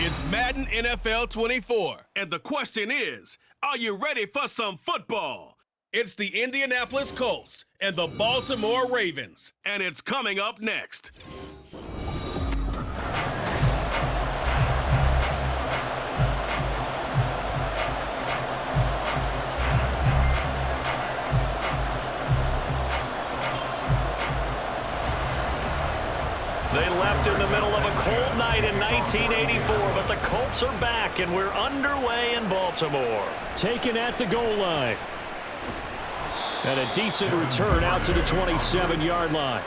It's Madden NFL 24, and the question is, are you ready for some football? It's the Indianapolis Colts and the Baltimore Ravens, and it's coming up next. They left in the middle of a cold night in 1984, but the Colts are back, and we're underway in Baltimore. Taken at the goal line. And a decent return out to the 27-yard line.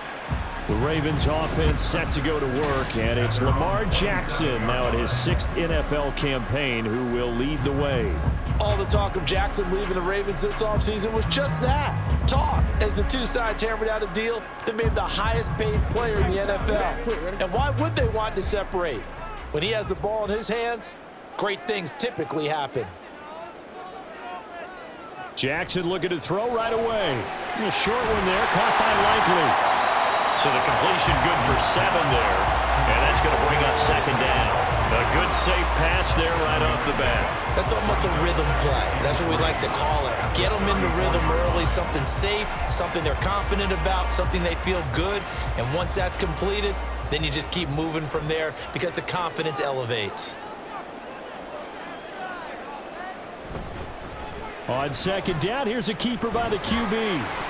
The Ravens offense set to go to work, and it's Lamar Jackson now at his 6th NFL campaign who will lead the way. All the talk of Jackson leaving the Ravens this offseason was just that, talk, as the two sides hammered out a deal that made him the highest paid player in the NFL. And why would they want to separate? When he has the ball in his hands, great things typically happen. Jackson looking to throw right away. A short one there, caught by Likely. So the completion good for 7 there, and that's going to bring up 2nd down. A good safe pass there right off the bat. That's almost a rhythm play. That's what we like to call it. Get them into rhythm early, something safe, something they're confident about, something they feel good. And once that's completed, then you just keep moving from there because the confidence elevates. On 2nd down, here's a keeper by the QB.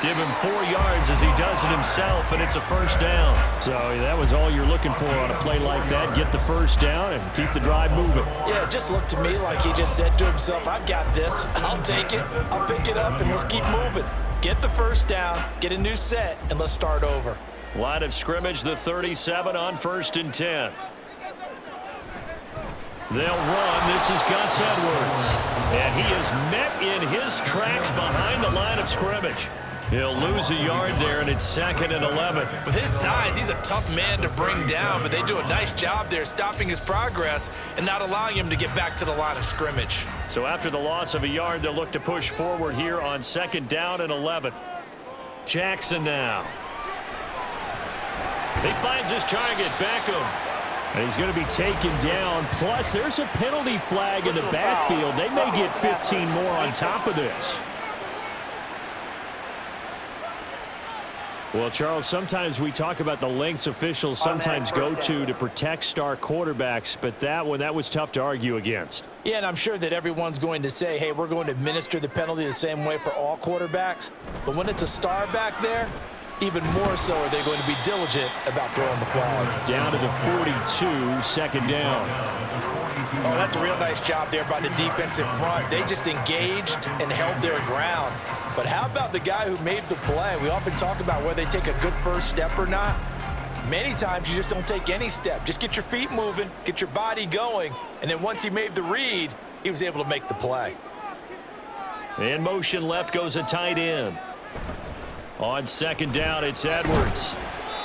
Give him 4 yards as he does it himself, and it's a 1st down. So that was all you're looking for on a play like that. Get the 1st down and keep the drive moving. Yeah, it just looked to me like he just said to himself, I've got this. I'll take it. I'll pick it up, and let's keep moving. Get the 1st down, get a new set, and let's start over. Line of scrimmage, the 37 on 1st and 10. They'll run. This is Gus Edwards. And he is met in his tracks behind the line of scrimmage. He'll lose a yard there, and it's 2nd and 11. With his size, he's a tough man to bring down, but they do a nice job there stopping his progress and not allowing him to get back to the line of scrimmage. So after the loss of a yard, they'll look to push forward here on 2nd down and 11. Jackson now. He finds his target, Beckham. And he's going to be taken down. Plus, there's a penalty flag in the backfield. They may get 15 more on top of this. Well, Charles, sometimes we talk about the lengths officials sometimes go to protect star quarterbacks, but that was tough to argue against. Yeah, and I'm sure that everyone's going to say, hey, we're going to administer the penalty the same way for all quarterbacks. But when it's a star back there, even more so are they going to be diligent about throwing the flag. Down to the 42, 2nd down. Oh, that's a real nice job there by the defensive front. They just engaged and held their ground. But how about the guy who made the play? We often talk about whether they take a good first step or not. Many times you just don't take any step. Just get your feet moving, get your body going, and then once he made the read, he was able to make the play. In motion left goes a tight end. On 2nd down, it's Edwards.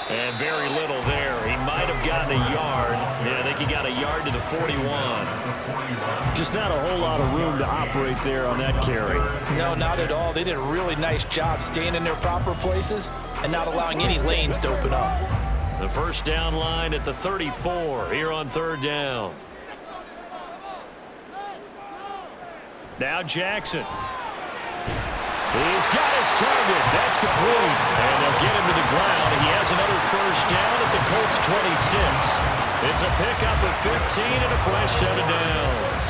And very little there. He might have gotten a yard. Yeah, I think he got a yard to the 41. Just not a whole lot of room to operate there on that carry. No, not at all. They did a really nice job staying in their proper places and not allowing any lanes to open up. The 1st down line at the 34 here on 3rd down. Now Jackson. He's got his target. That's complete. And they'll get him to the ground. He has another 1st down at the Colts 26. It's a pickup of 15 and a fresh set of downs.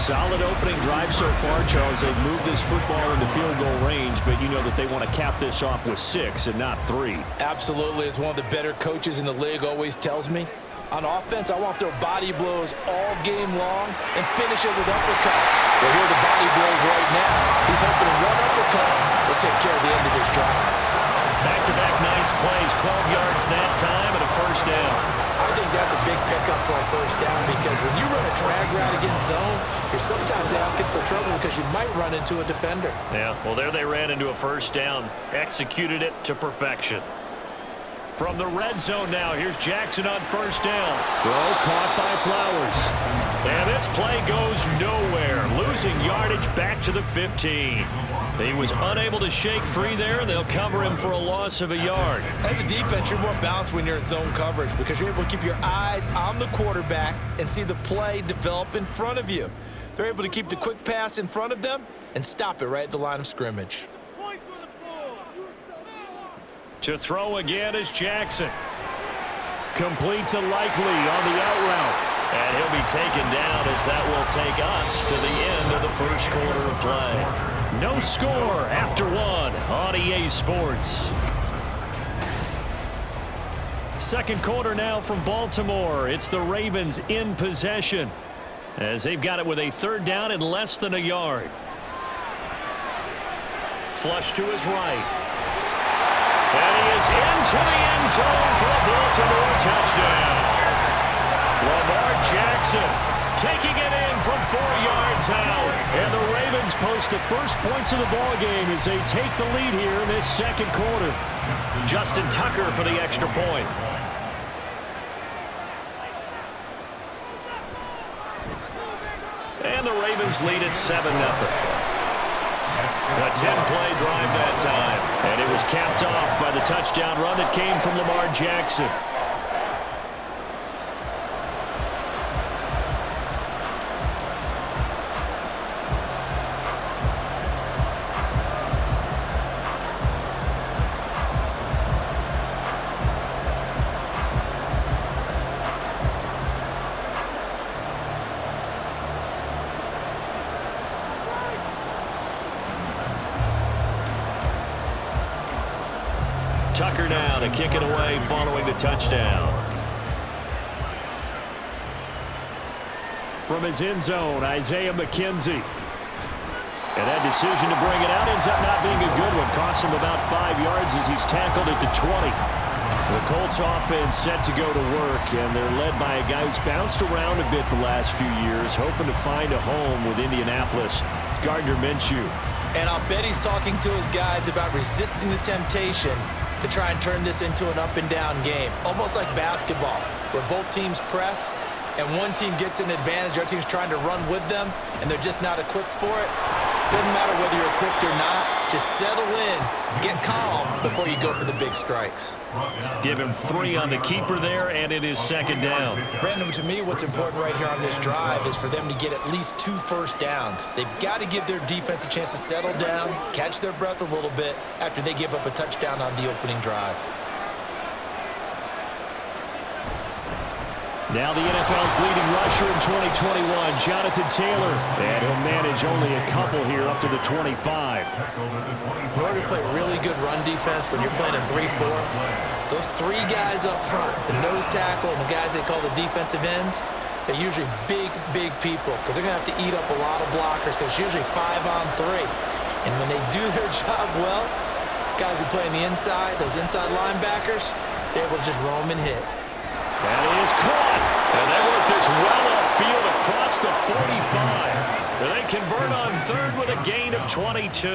Solid opening drive so far, Charles. They've moved this football into field goal range, but you know that they want to cap this off with 6 and not 3. Absolutely. As one of the better coaches in the league always tells me, on offense, I want their body blows all game long and finish it with uppercuts. Well, here are the body blows right now. He's hoping one uppercut will take care of the end of this drive. Back-to-back nice plays, 12 yards that time and a 1st down. I think that's a big pickup for a 1st down because when you run a drag route against zone, you're sometimes asking for trouble because you might run into a defender. Yeah, well, there they ran into a 1st down, executed it to perfection. From the red zone now, here's Jackson on first down. Throw caught by Flowers. And this play goes nowhere. Losing yardage back to the 15. He was unable to shake free there, and they'll cover him for a loss of a yard. As a defense, you're more balanced when you're in zone coverage because you're able to keep your eyes on the quarterback and see the play develop in front of you. They're able to keep the quick pass in front of them and stop it right at the line of scrimmage. To throw again is Jackson. Complete to Likely on the out route. And he'll be taken down as that will take us to the end of the first quarter of play. No score after one on EA Sports. Second quarter now from Baltimore. It's the Ravens in possession as they've got it with a third down and less than a yard. Flush to his right. And he is into the end zone for a Baltimore touchdown. Lamar Jackson taking it in from 4 yards out. And the Ravens post the first points of the ballgame as they take the lead here in this second quarter. Justin Tucker for the extra point. And the Ravens lead at 7-0. A 10-play drive that time. And it was capped off by the touchdown run that came from Lamar Jackson. Tucker now to kick it away following the touchdown. From his end zone, Isaiah McKenzie. And that decision to bring it out ends up not being a good one. Costs him about 5 yards as he's tackled at the 20. The Colts offense set to go to work, and they're led by a guy who's bounced around a bit the last few years, hoping to find a home with Indianapolis, Gardner Minshew. And I'll bet he's talking to his guys about resisting the temptation to try and turn this into an up-and-down game, almost like basketball, where both teams press, and one team gets an advantage, the other team's trying to run with them, and they're just not equipped for it. Doesn't matter whether you're equipped or not. Just settle in, get calm before you go for the big strikes. Give him 3 on the keeper there, and it is second down. Brandon, to me, what's important right here on this drive is for them to get at least 2 first downs. They've got to give their defense a chance to settle down, catch their breath a little bit after they give up a touchdown on the opening drive. Now the NFL's leading rusher in 2021, Jonathan Taylor. And he'll manage only a couple here up to the 25. In order to play really good run defense when you're playing a 3-4, those 3 guys up front, the nose tackle and the guys they call the defensive ends, they're usually big, big people because they're going to have to eat up a lot of blockers because it's usually 5-on-3. And when they do their job well, guys who play on the inside, those inside linebackers, they're able to just roam and hit. That is caught. And they work this well upfield across the 45. And they convert on third with a gain of 22.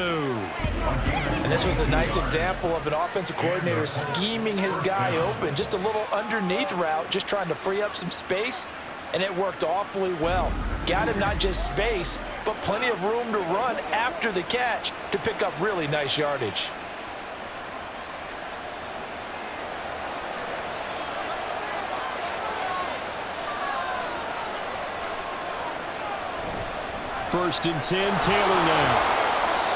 And this was a nice example of an offensive coordinator scheming his guy open. Just a little underneath route, just trying to free up some space. And it worked awfully well. Got him not just space, but plenty of room to run after the catch to pick up really nice yardage. First and 10, Taylor now.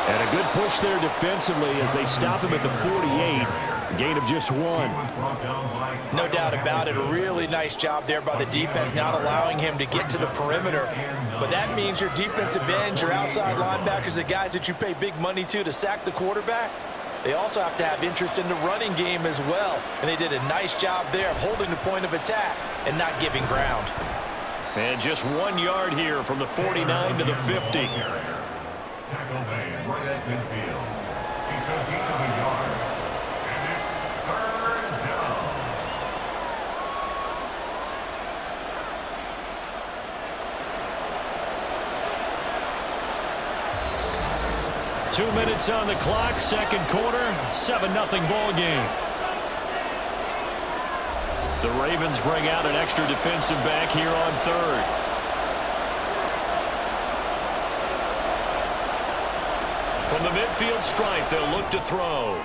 And a good push there defensively as they stop him at the 48. Gain of just 1. No doubt about it. A really nice job there by the defense, not allowing him to get to the perimeter. But that means your defensive ends, your outside linebackers, the guys that you pay big money to sack the quarterback, they also have to have interest in the running game as well. And they did a nice job there of holding the point of attack and not giving ground. And just 1 yard here from the 49 to the 50. Tackle made right at midfield. He's a gain of a yard. And it's third down. 2 minutes on the clock, second quarter, 7-0 ball game. The Ravens bring out an extra defensive back here on third. From the midfield stripe, they'll look to throw.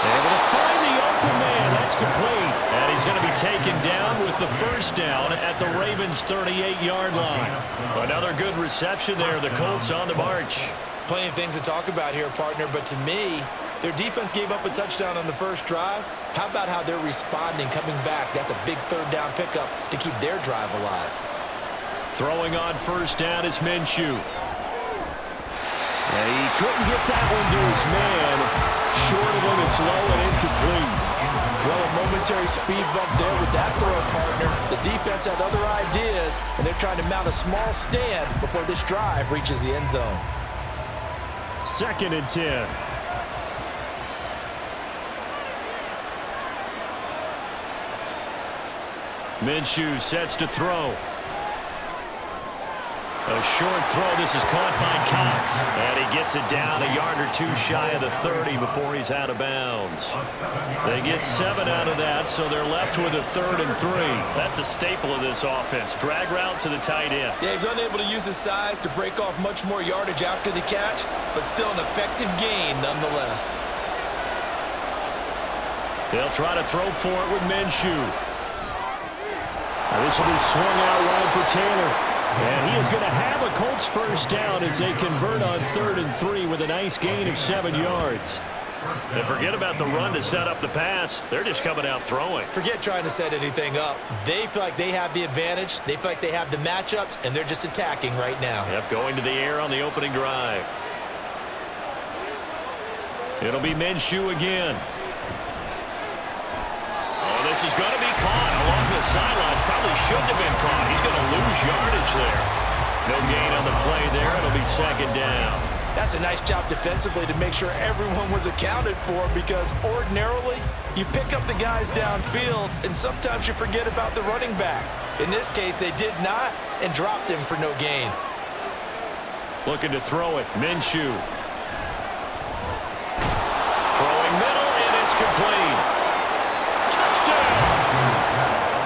Able to find the open man. That's complete. And he's going to be taken down with the first down at the Ravens' 38-yard line. Another good reception there. The Colts on the march. Plenty of things to talk about here, partner, but to me, their defense gave up a touchdown on the first drive. How about how they're responding, coming back? That's a big third down pickup to keep their drive alive. Throwing on first down is Minshew. And he couldn't get that one to his man. Short of him, it's low and incomplete. Well, a momentary speed bump there with that throw, partner. The defense had other ideas, and they're trying to mount a small stand before this drive reaches the end zone. 2nd and 10. Minshew sets to throw. A short throw. This is caught by Cox. And he gets it down a yard or two shy of the 30 before he's out of bounds. They get 7 out of that, so they're left with a 3rd and 3. That's a staple of this offense. Drag route to the tight end. Yeah, he's unable to use his size to break off much more yardage after the catch, but still an effective gain nonetheless. They'll try to throw for it with Minshew. This will be swung out wide for Taylor. And he is going to have a Colts first down as they convert on 3rd and 3 with a nice gain of 7 yards. And forget about the run to set up the pass. They're just coming out throwing. Forget trying to set anything up. They feel like they have the advantage. They feel like they have the matchups, and they're just attacking right now. Yep, going to the air on the opening drive. It'll be Minshew again. Oh, this is going to be caught along the sidelines. Probably shouldn't have been caught. He's going to lose yardage there. No gain on the play there. It'll be 2nd down. That's a nice job defensively to make sure everyone was accounted for, because ordinarily you pick up the guys downfield and sometimes you forget about the running back. In this case, they did not and dropped him for no gain. Looking to throw it. Minshew. Throwing middle, and it's complete. Touchdown!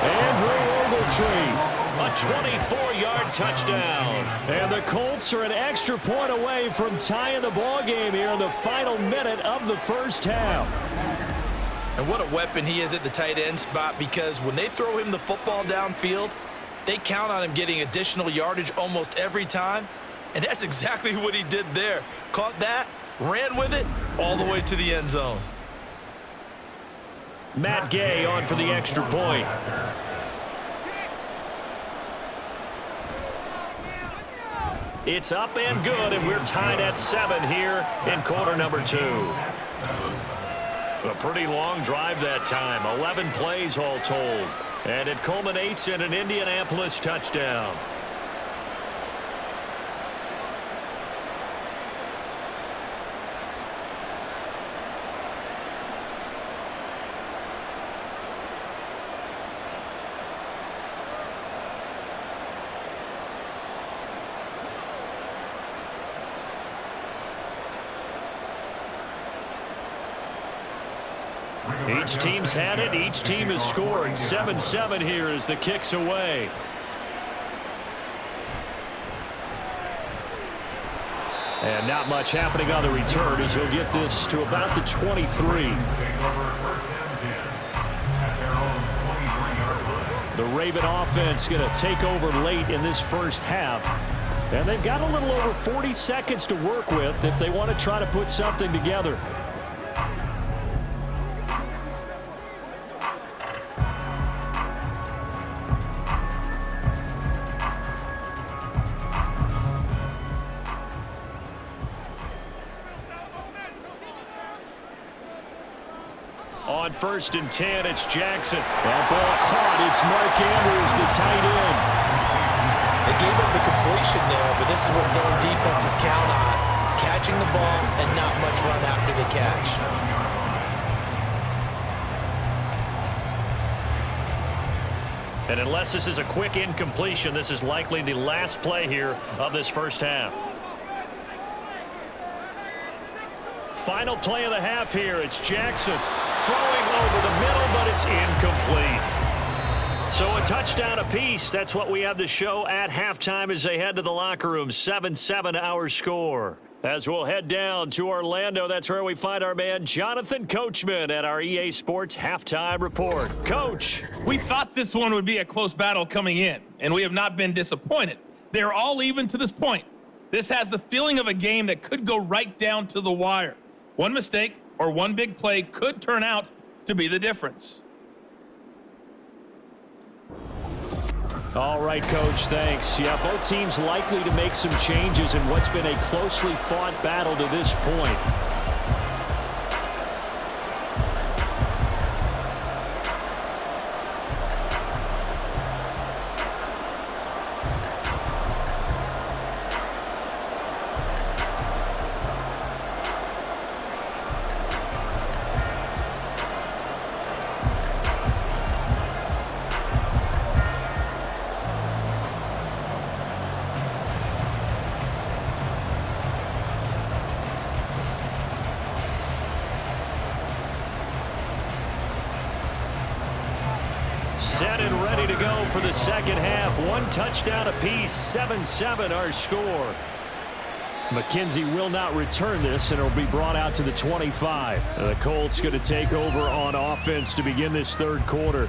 Andrew Ogletree. A 24-yard touchdown. And the Colts are an extra point away from tying the ball game here in the final minute of the first half. And what a weapon he is at the tight end spot, because when they throw him the football downfield, they count on him getting additional yardage almost every time. And that's exactly what he did there. Caught that, ran with it, all the way to the end zone. Matt Gay on for the extra point. It's up and good, and we're tied at 7 here in quarter number 2. A pretty long drive that time, 11 plays all told. And it culminates in an Indianapolis touchdown. Each team's had it. Each team has scored. 7-7 here as the kick's away. And not much happening on the return as he'll get this to about the 23. The Raven offense going to take over late in this first half. And they've got a little over 40 seconds to work with if they want to try to put something together. On 1st and 10, it's Jackson. That ball caught. It's Mark Andrews, the tight end. They gave up the completion there, but this is what zone defenses count on. Catching the ball and not much run after the catch. And unless this is a quick incompletion, this is likely the last play here of this first half. Final play of the half here. It's Jackson throwing over the middle, but it's incomplete. So a touchdown apiece. That's what we have to show at halftime as they head to the locker room. 7-7 our score. As we'll head down to Orlando, that's where we find our man Jonathan Coachman at our EA Sports Halftime Report. Coach. We thought this one would be a close battle coming in, and we have not been disappointed. They're all even to this point. This has the feeling of a game that could go right down to the wire. One mistake or one big play could turn out to be the difference. All right, Coach, thanks. Yeah, both teams likely to make some changes in what's been a closely fought battle to this point. Set and ready to go for the second half. One touchdown apiece, 7-7 our score. McKenzie will not return this, and it'll be brought out to the 25. The Colts going to take over on offense to begin this third quarter.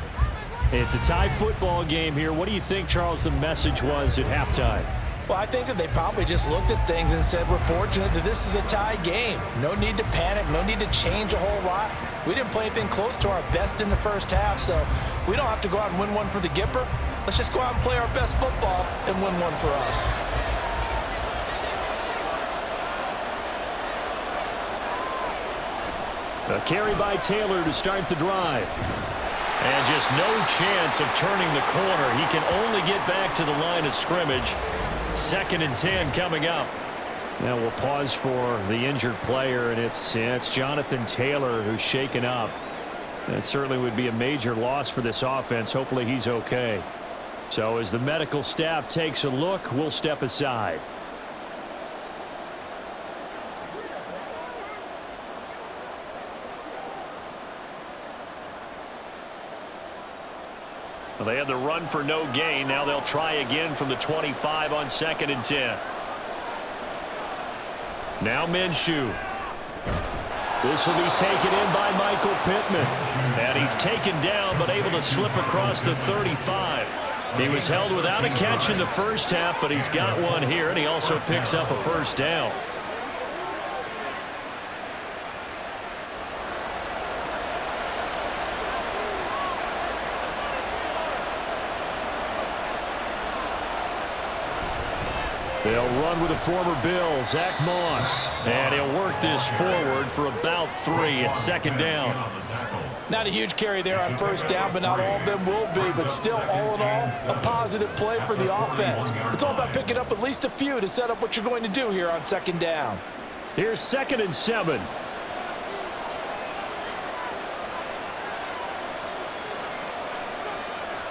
It's a tie football game here. What do you think, Charles, the message was at halftime? Well, I think that they probably just looked at things and said, we're fortunate that this is a tie game. No need to panic, no need to change a whole lot. We didn't play anything close to our best in the first half, so we don't have to go out and win one for the Gipper. Let's just go out and play our best football and win one for us. A carry by Taylor to start the drive. And just no chance of turning the corner. He can only get back to the line of scrimmage. 2nd and 10 coming up. Now we'll pause for the injured player, and it's Jonathan Taylor who's shaken up. That certainly would be a major loss for this offense. Hopefully he's okay. So as the medical staff takes a look, we'll step aside. Well, they had the run for no gain. Now they'll try again from the 25 on 2nd and 10. Now Minshew. This will be taken in by Michael Pittman. And he's taken down but able to slip across the 35. He was held without a catch in the first half, but he's got one here, and he also picks up a first down. They'll run with the former Bill, Zach Moss. And he'll work this forward for about 3 at 2nd down. Not a huge carry there on first down, but not all of them will be. But still, all in all, a positive play for the offense. It's all about picking up at least a few to set up what you're going to do here on 2nd down. Here's 2nd and 7.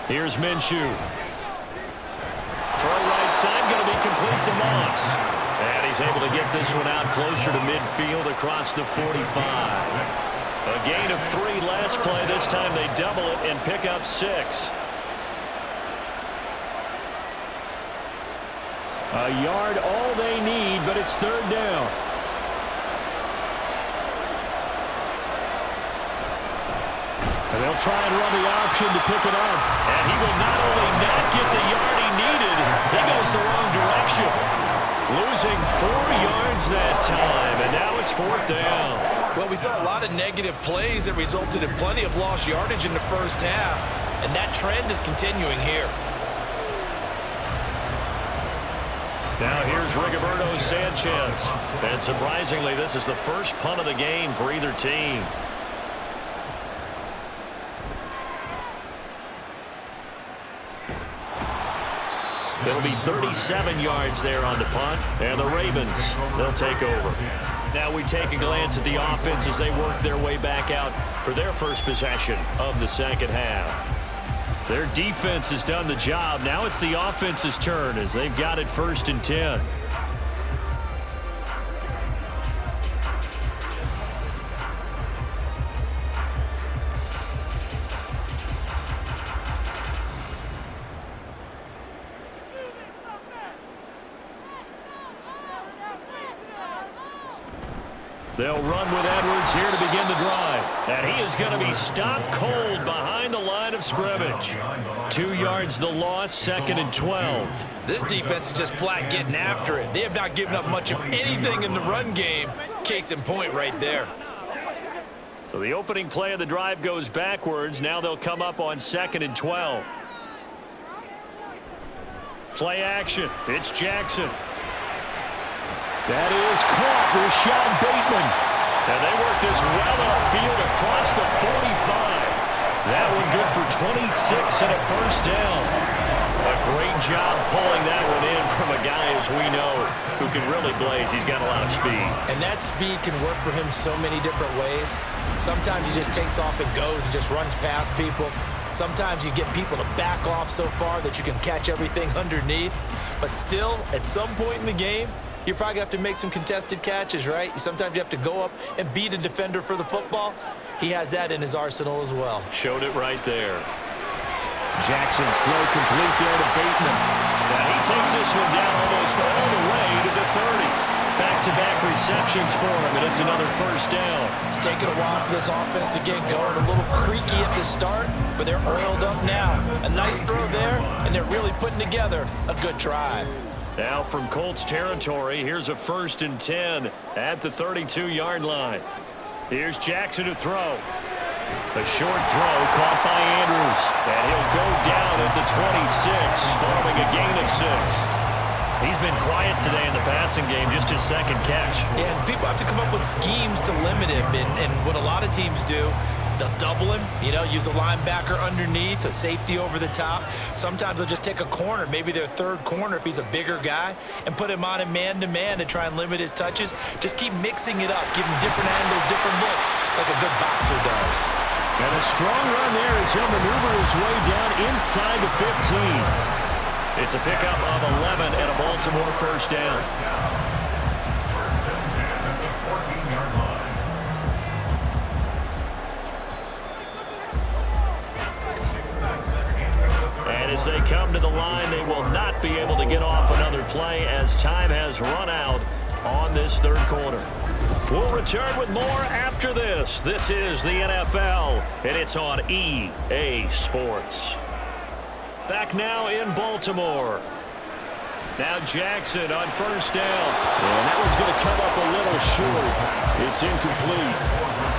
Here's Minshew. Throw right side, going to be complete to Moss. And he's able to get this one out closer to midfield across the 45. A gain of 3 last play. This time they double it and pick up 6. A yard all they need, but it's 3rd down. And they'll try and run the option to pick it up. And he will not only not get the yard he needed, he goes the wrong direction. Losing 4 yards that time, and now it's 4th down. Well, we saw a lot of negative plays that resulted in plenty of lost yardage in the first half, and that trend is continuing here. Now here's Rigoberto Sanchez. And surprisingly, this is the first punt of the game for either team. It'll be 37 yards there on the punt, and the Ravens, they'll take over. Now we take a glance at the offense as they work their way back out for their first possession of the second half. Their defense has done the job. Now it's the offense's turn as they've got it 1st and 10. They'll run with Edwards here to begin the drive. And he is going to be stopped cold behind the line of scrimmage. 2 yards the loss, 2nd and 12. This defense is just flat getting after it. They have not given up much of anything in the run game. Case in point right there. So the opening play of the drive goes backwards. Now they'll come up on 2nd and 12. Play action. It's Jackson. That is caught. Rashad Bateman. And they work this well upfield across the 45. That one good for 26 and a first down. A great job pulling that one in from a guy, as we know, who can really blaze. He's got a lot of speed. And that speed can work for him so many different ways. Sometimes he just takes off and goes and just runs past people. Sometimes you get people to back off so far that you can catch everything underneath. But still, at some point in the game, you're probably going to have to make some contested catches, right? Sometimes you have to go up and beat a defender for the football. He has that in his arsenal as well. Showed it right there. Jackson's throw complete there to Bateman. And he takes this one down almost all the way to the 30. Back-to-back receptions for him, and it's another first down. It's taken a while for this offense to get going. A little creaky at the start, but they're oiled up now. A nice throw there, and they're really putting together a good drive. Now from Colts territory, here's a 1st and 10 at the 32-yard line. Here's Jackson to throw. A short throw caught by Andrews, and he'll go down at the 26, following a gain of 6. He's been quiet today in the passing game, just his 2nd catch. Yeah, and people have to come up with schemes to limit him, and what a lot of teams do, they'll double him, use a linebacker underneath, a safety over the top. Sometimes they'll just take a corner, maybe their 3rd corner if he's a bigger guy, and put him on him man-to-man to try and limit his touches. Just keep mixing it up, give him different angles, different looks, like a good boxer does. And a strong run there as he'll maneuver his way down inside the 15. It's a pickup of 11 and a Baltimore first down. First and 10 at the 14-yard line. And as they come to the line, they will not be able to get off another play as time has run out on this 3rd quarter. We'll return with more after this. This is the NFL, and it's on EA Sports. Back now in Baltimore. Now Jackson on first down. And that one's going to come up a little short. It's incomplete.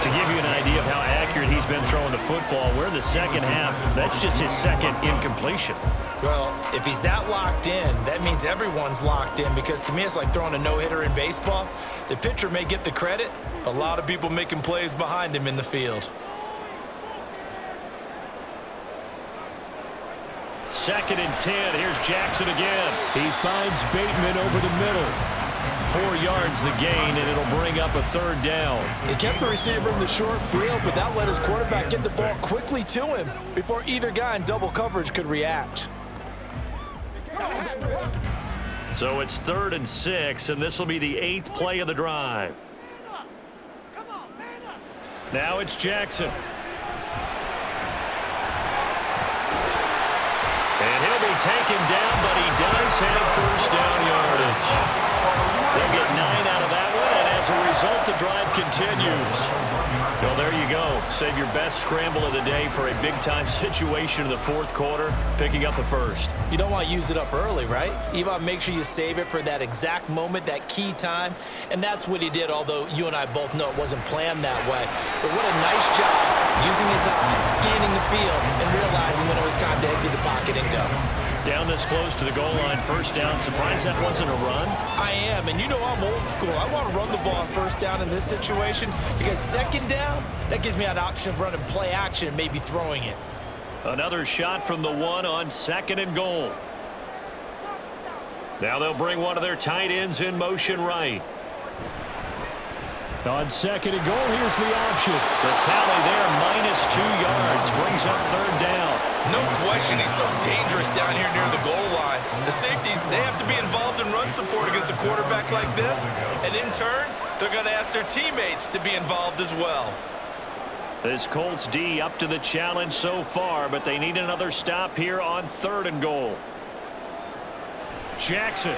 To give you an idea of how accurate he's been throwing the football, we're in the 2nd half. That's just his 2nd incompletion. Well, if he's that locked in, that means everyone's locked in, because to me it's like throwing a no-hitter in baseball. The pitcher may get the credit, but a lot of people making plays behind him in the field. 2nd and 10. Here's Jackson again. He finds Bateman over the middle. 4 yards the gain, and it'll bring up a 3rd down. He kept the receiver in the short field, but that let his quarterback get the ball quickly to him before either guy in double coverage could react. So it's 3rd and 6, and this will be the 8th play of the drive. Now it's Jackson. And he'll be taken down, but he does have first down yardage. They'll get 9 out of that one, and as a result, the drive continues. Well, there you go. Save your best scramble of the day for a big-time situation in the 4th quarter, picking up the 1st. You don't want to use it up early, right? You want to make sure you save it for that exact moment, that key time, and that's what he did, although you and I both know it wasn't planned that way. But what a nice job using his eyes, scanning the field, and realizing when it was time to exit the pocket and go. Down this close to the goal line, first down. Surprised that wasn't a run? I am, and you know I'm old school. I want to run the ball on first down in this situation, because 2nd down, that gives me an option of running play action and maybe throwing it. Another shot from the 1 on 2nd and goal. Now they'll bring one of their tight ends in motion right. On 2nd and goal, here's the option. The tally there, -2 yards, brings up 3rd down. No question, he's so dangerous down here near the goal line. The safeties, they have to be involved in run support against a quarterback like this, and in turn, they're going to ask their teammates to be involved as well. This Colts D up to the challenge so far, but they need another stop here on 3rd and goal. Jackson.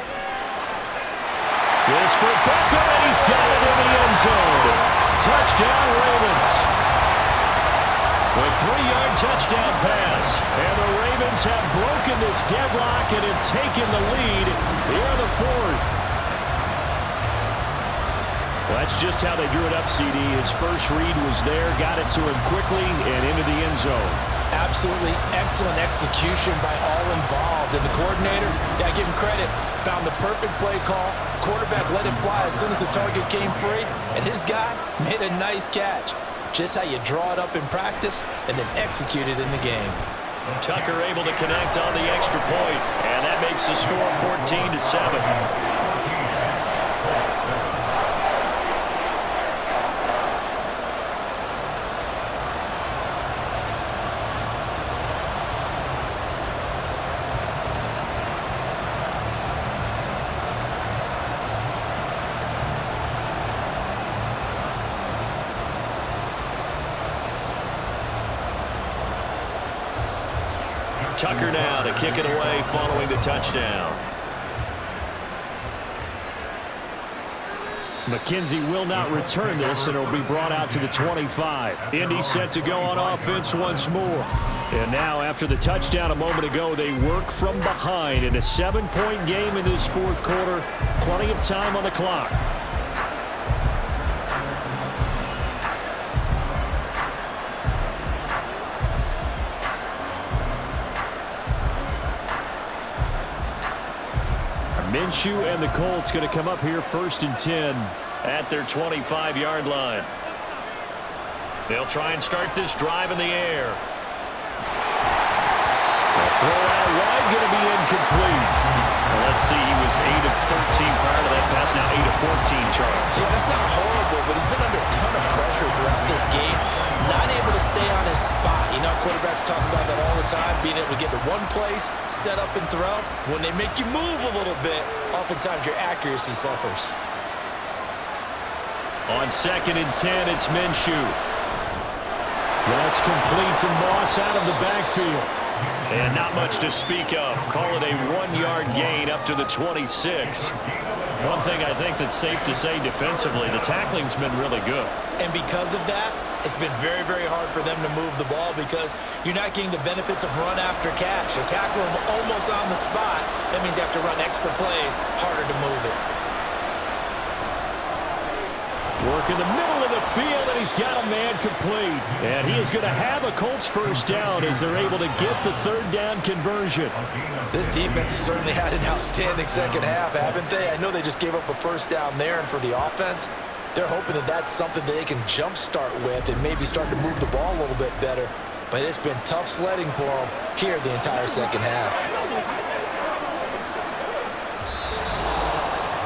This for Beckham, and he's got it in the end zone. Touchdown, Ravens. A 3-yard touchdown pass. And the Ravens have broken this deadlock and have taken the lead here in the fourth. Well, that's just how they drew it up, CD. His first read was there, got it to him quickly, and into the end zone. Absolutely excellent execution by all involved. And the coordinator, yeah, give him credit, found the perfect play call. Quarterback let it fly as soon as the target came free, and his guy made a nice catch. Just how you draw it up in practice and then execute it in the game. Tucker able to connect on the extra point, and that makes the score 14-7. Tucker now to kick it away following the touchdown. McKenzie will not return this, and it'll be brought out to the 25. Indy set to go on offense once more. And now, after the touchdown a moment ago, they work from behind in a 7-point game in this fourth quarter. Plenty of time on the clock. Minshew and the Colts going to come up here 1st and 10 at their 25-yard line. They'll try and start this drive in the air. The throw out wide going to be incomplete. Well, let's see, he was 8 of 13 prior to that pass, now 8 of 14, Charles. Yeah, that's not horrible, but he's been under a ton of pressure throughout this game. Not able to stay on his spot. You know, quarterbacks talk about that all the time, being able to get to one place, set up and throw. When they make you move a little bit, oftentimes your accuracy suffers. On 2nd and 10, it's Minshew. That's complete to Moss out of the backfield. And not much to speak of. Call it a 1-yard gain up to the 26. One thing I think that's safe to say defensively, the tackling's been really good. And because of that, it's been very, very hard for them to move the ball because you're not getting the benefits of run after catch. You tackle them almost on the spot. That means you have to run extra plays, harder to move it. Work in the middle of the field, and he's got a man complete. And he is going to have a Colts first down as they're able to get the 3rd down conversion. This defense has certainly had an outstanding second half, haven't they? I know they just gave up a first down there, and for the offense, they're hoping that that's something that they can jumpstart with and maybe start to move the ball a little bit better. But it's been tough sledding for them here the entire second half.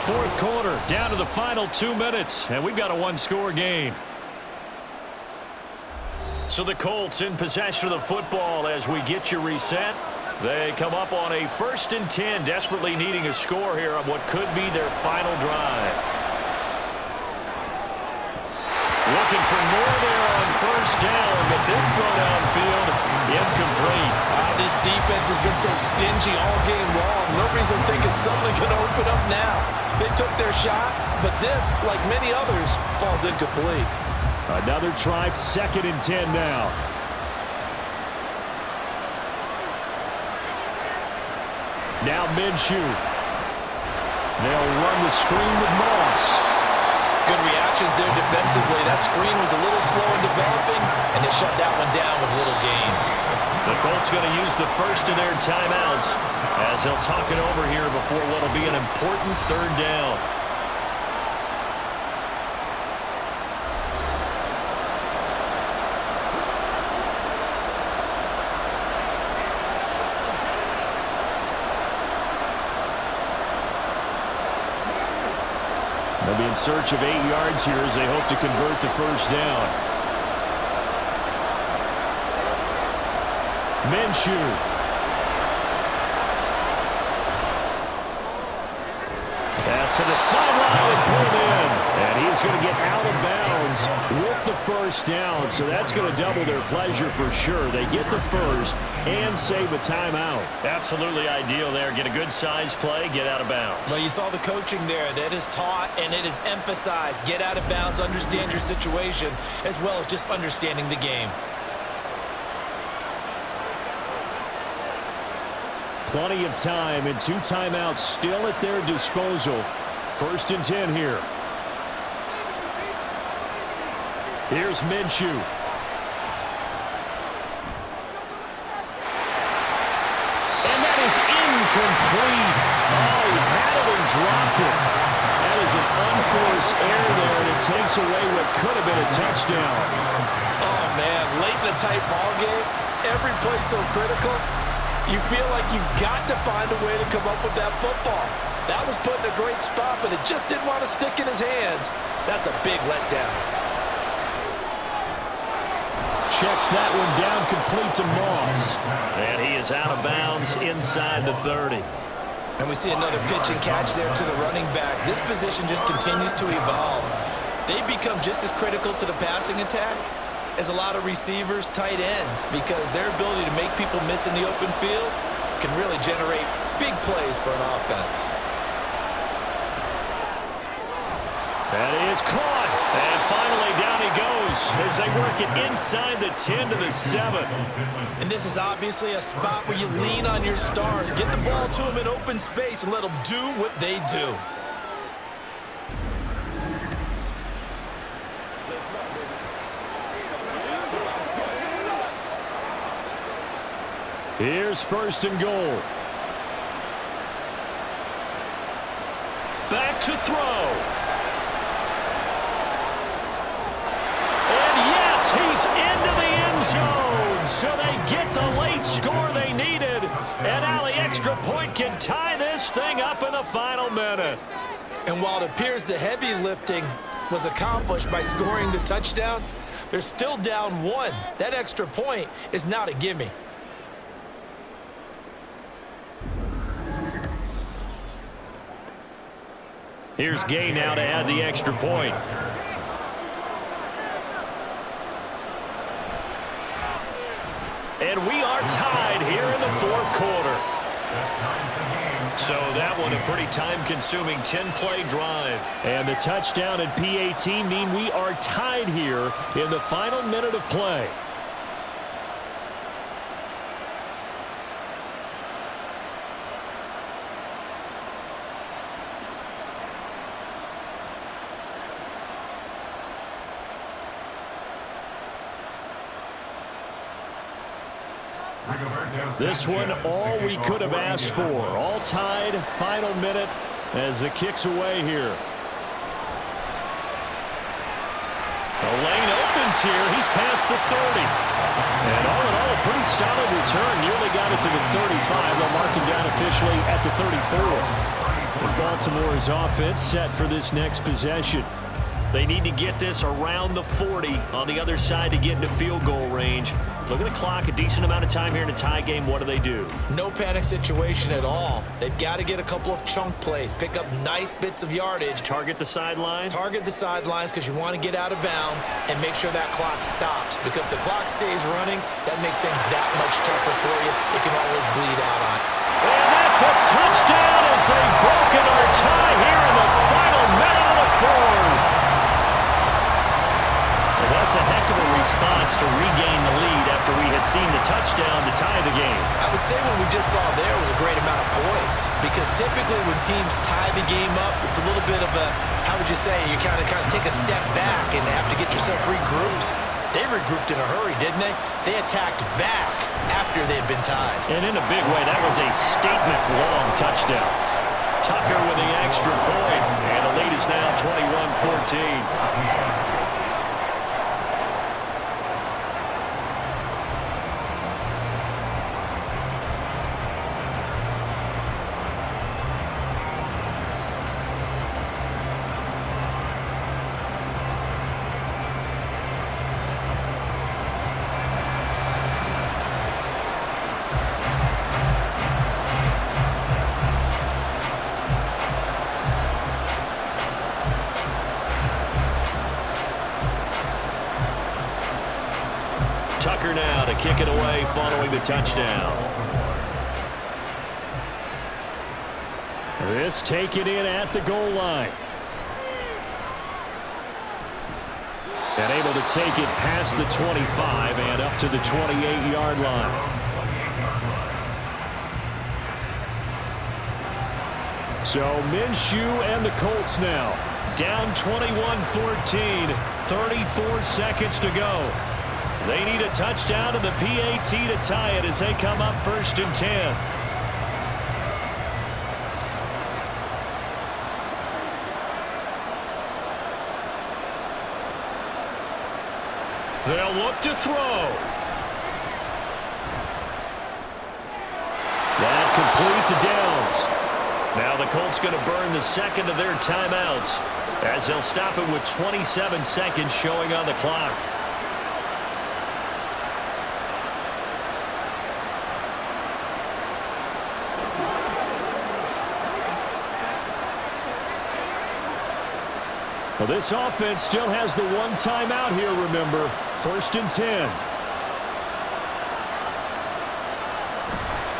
Fourth quarter, down to the final 2 minutes, and we've got a 1-score game. So the Colts in possession of the football as we get you reset. They come up on a 1st and 10, desperately needing a score here on what could be their final drive. Looking for more there on 1st down, but this throw downfield, incomplete. This defense has been so stingy all game long. Nobody's thinking something can open up now. They took their shot, but this, like many others, falls incomplete. Another try, 2nd and 10 now. Now Minshew. They'll run the screen with Moss. Good reactions there defensively. That screen was a little slow in developing, and they shut that one down with little gain. The Colts going to use the first of their timeouts as they'll talk it over here before what will be an important 3rd down. They'll be in search of 8 yards here as they hope to convert the 1st down. Minshew. Pass to the sideline and pulled in. And he's going to get out of bounds with the first down. So that's going to double their pleasure for sure. They get the first and save a timeout. Absolutely ideal there. Get a good size play, get out of bounds. Well, you saw the coaching there. That is taught and it is emphasized. Get out of bounds, understand your situation, as well as just understanding the game. Plenty of time and 2 timeouts still at their disposal. 1st and 10 here. Here's Minshew. And that is incomplete. Oh, he had it and dropped it. That is an unforced error there, and it takes away what could have been a touchdown. Oh, man, late in a tight ball game, every play so critical. You feel like you've got to find a way to come up with that football. That was put in a great spot, but it just didn't want to stick in his hands. That's a big letdown. Checks that one down complete to Moss. And he is out of bounds inside the 30. And we see another pitch and catch there to the running back. This position just continues to evolve. They become just as critical to the passing attack as a lot of receivers, tight ends, because their ability to make people miss in the open field can really generate big plays for an offense. That is caught. And finally down he goes as they work it inside the 10 to the 7. And this is obviously a spot where you lean on your stars. Get the ball to them in open space and let them do what they do. Here's 1st and goal. Back to throw. And yes, he's into the end zone. So they get the late score they needed. And now the extra point can tie this thing up in the final minute. And while it appears the heavy lifting was accomplished by scoring the touchdown, they're still down 1. That extra point is not a gimme. Here's Gay now to add the extra point. And we are tied here in the 4th quarter. So that one a pretty time-consuming 10-play drive. And the touchdown and PAT mean we are tied here in the final minute of play. This one, all we could have asked for. All tied, final minute as the kick's away here. The lane opens here. He's past the 30. And all in all, a pretty solid return. Nearly got it to the 35. They'll mark him down officially at the 34. And Baltimore's offense set for this next possession. They need to get this around the 40 on the other side to get into field goal range. Look at the clock, a decent amount of time here in a tie game. What do? No panic situation at all. They've got to get a couple of chunk plays, pick up nice bits of yardage. Target the sideline. Target the sidelines because you want to get out of bounds and make sure that clock stops. Because if the clock stays running, that makes things that much tougher for you. It can always bleed out on. And that's a touchdown as they've broken our tie here in the final minute of the 4th. That's a heck of a response to regain the lead after we had seen the touchdown to tie the game. I would say what we just saw there was a great amount of poise, because typically when teams tie the game up, it's a little bit of a, how would you say, you kind of take a step back and have to get yourself regrouped. They regrouped in a hurry, didn't they? They attacked back after they had been tied. And in a big way, that was a statement-long touchdown. Tucker with the extra point, and the lead is now 21-14. kick it away following the touchdown. This taken in at the goal line. And able to take it past the 25 and up to the 28-yard line. So Minshew and the Colts now down 21-14, 34 seconds to go. They need a touchdown and the PAT to tie it as they come up 1st and 10. They'll look to throw. That complete to Downs. Now the Colts going to burn the second of their timeouts as they'll stop it with 27 seconds showing on the clock. Well, this offense still has the one timeout here, remember. 1st and 10.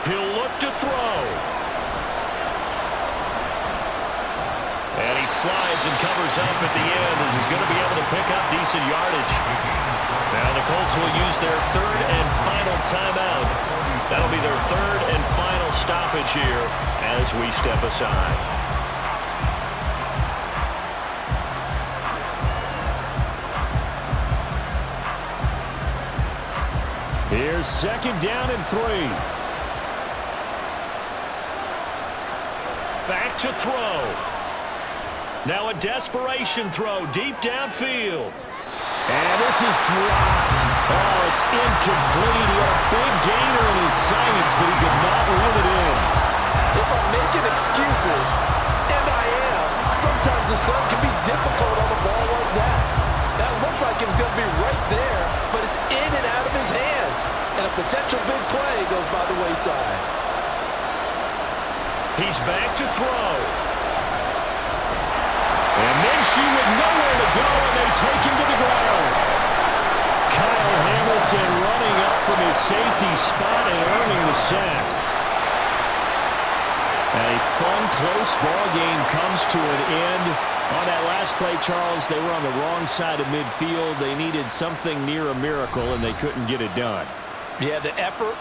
He'll look to throw. And he slides and covers up at the end as he's going to be able to pick up decent yardage. Now the Colts will use their 3rd and final timeout. That'll be their 3rd and final stoppage here as we step aside. Here's 2nd down and 3. Back to throw. Now a desperation throw deep downfield. And this is dropped. Oh, it's incomplete. He had a big gainer in his sights, but he could not reel it in. If I'm making excuses, and I am, sometimes the sun can be difficult on a ball like that. That looked like it was going to be right there, but it's in and out of his hands. And a potential big play goes by the wayside. He's back to throw. And Minshew with nowhere to go, and they take him to the ground. Kyle Hamilton running up from his safety spot and earning the sack. A fun, close ball game comes to an end. On that last play, Charles, they were on the wrong side of midfield. They needed something near a miracle, and they couldn't get it done. Yeah, the effort,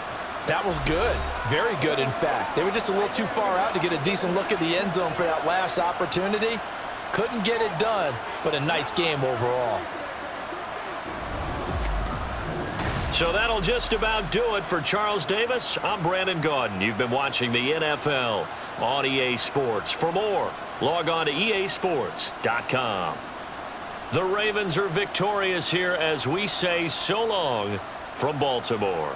that was good. Very good, in fact. They were just a little too far out to get a decent look at the end zone for that last opportunity. Couldn't get it done, but a nice game overall. So that'll just about do it for Charles Davis. I'm Brandon Gaudin. You've been watching the NFL on EA Sports. For more, log on to easports.com. The Ravens are victorious here as we say so long from Baltimore.